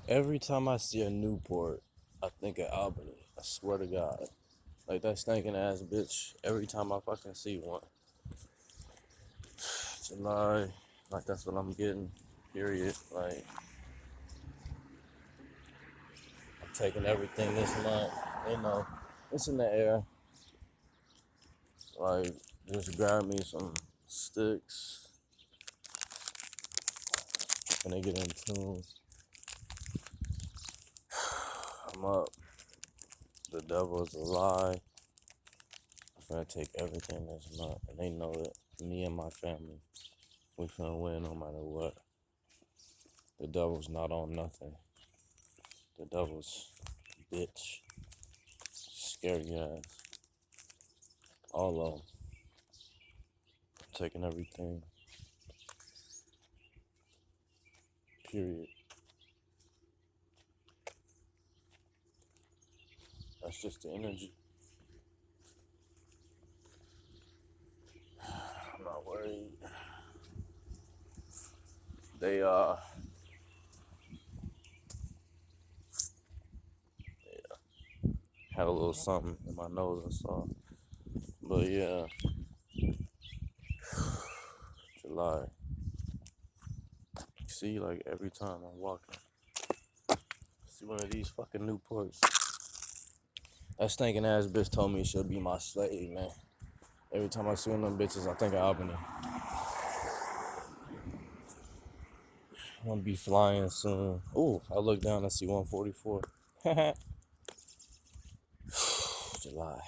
Every time I see a Newport, I think of Albany. I swear to God. Like that stinking ass bitch. Every time I fucking see one. July. Like that's what I'm getting. Period. Like I'm taking everything this month. It's in the air. Like just grab me some sticks. And they get in tune. I'm up. The devil is a lie. I'm finna take everything this month. And they know it. Me and my family. We finna win no matter what. The devil's not on nothing. The devil's bitch. Scary ass. All of them. Taking everything. Period. That's just the energy. I'm not worried. They had a little something in my nose I saw. But yeah. July. See, like every time I'm walking. See one of these fucking Newports. That stinking ass bitch told me she'll be my slave, man. Every time I see one of them bitches, I think of Albany. I'm gonna be flying soon. Ooh, I look down and see 144. July.